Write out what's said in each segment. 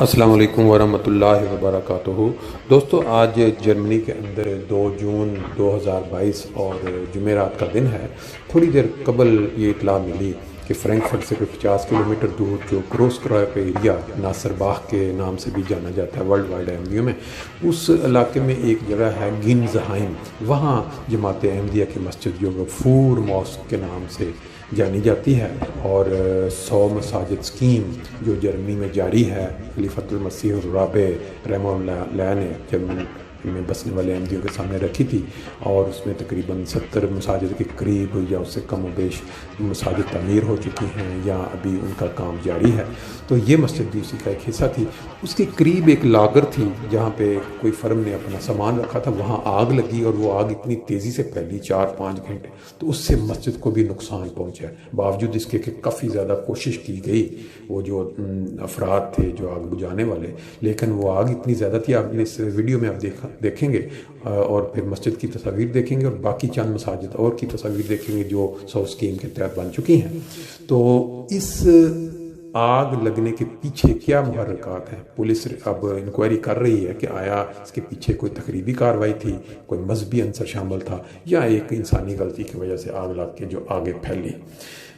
السلام علیکم ورحمۃ اللہ وبرکاتہ۔ دوستو، آج جرمنی کے اندر 2 جون 2022 اور جمعرات کا دن ہے۔ تھوڑی دیر قبل یہ اطلاع ملی کہ فرینکفرٹ سے کوئی 50 کلومیٹر دور جو کروس کرائپ ایریا ناصر باغ کے نام سے بھی جانا جاتا ہے ورلڈ وائڈ احمدیوں میں، اس علاقے میں ایک جگہ ہے گنزہائم، وہاں جماعت احمدیہ کی مسجد جو غفور ماسک کے نام سے جانی جاتی ہے، اور 100 مساجد سکیم جو جرمنی میں جاری ہے، خلیفۃ المسیح الرابع رحمہ اللہ علیہ نے جرمنی میں بسنے والے احمدیوں کے سامنے رکھی تھی، اور اس میں تقریباً 70 مساجد کے قریب یا اس سے کم و بیش مساجد تعمیر ہو چکی ہیں یا ابھی ان کا کام جاری ہے۔ تو یہ مسجد بھی اسی کا ایک حصہ تھی۔ اس کے قریب ایک لاگر تھی جہاں پہ کوئی فرم نے اپنا سامان رکھا تھا، وہاں آگ لگی اور وہ آگ اتنی تیزی سے پھیلی 4-5 گھنٹے، تو اس سے مسجد کو بھی نقصان پہنچا، باوجود اس کے کہ کافی زیادہ کوشش کی گئی، وہ جو افراد تھے جو آگ بجھانے والے، لیکن وہ آگ اتنی زیادہ تھی۔ آپ نے اس ویڈیو میں آپ دیکھیں گے اور پھر مسجد کی تصاویر دیکھیں گے اور باقی چند مساجد اور کی تصاویر دیکھیں گے جو 100 اسکیم کے تحت بن چکی ہیں۔ تو اس آگ لگنے کے پیچھے کیا محرکات ہیں؟ پولیس اب انکوائری کر رہی ہے کہ آیا اس کے پیچھے کوئی تخریبی کارروائی تھی، کوئی مذہبی عنصر شامل تھا، یا ایک انسانی غلطی کی وجہ سے آگ لگ کے جو آگے پھیلی۔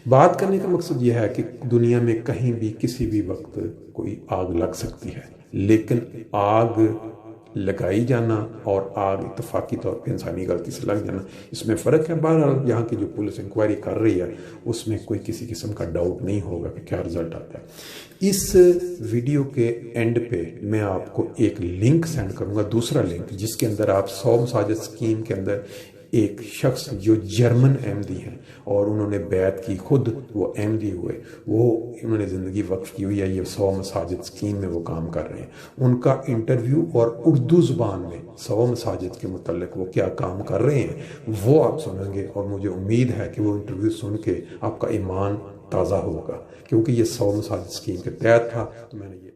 بات کرنے کا مقصد یہ ہے کہ دنیا میں کہیں بھی کسی بھی وقت کوئی آگ لگ سکتی ہے، لیکن آگ لگائی جانا اور آگ اتفاقی طور پہ انسانی غلطی سے لگ جانا، اس میں فرق ہے۔ بہرحال یہاں کی جو پولیس انکوائری کر رہی ہے اس میں کوئی کسی قسم کا ڈاؤٹ نہیں ہوگا کہ کیا رزلٹ آتا ہے۔ اس ویڈیو کے اینڈ پہ میں آپ کو ایک لنک سینڈ کروں گا، دوسرا لنک، جس کے اندر آپ 100 مساجد اسکیم کے اندر ایک شخص جو جرمن احمدی ہیں اور انہوں نے بیعت کی، خود وہ احمدی ہوئے، وہ انہوں نے زندگی وقف کی ہوئی ہے، یہ 100 مساجد اسکیم میں وہ کام کر رہے ہیں، ان کا انٹرویو اور اردو زبان میں 100 مساجد کے متعلق وہ کیا کام کر رہے ہیں وہ آپ سنیں گے، اور مجھے امید ہے کہ وہ انٹرویو سن کے آپ کا ایمان تازہ ہوگا، کیونکہ یہ 100 مساجد اسکیم کے تحت تھا۔ تو میں نے یہ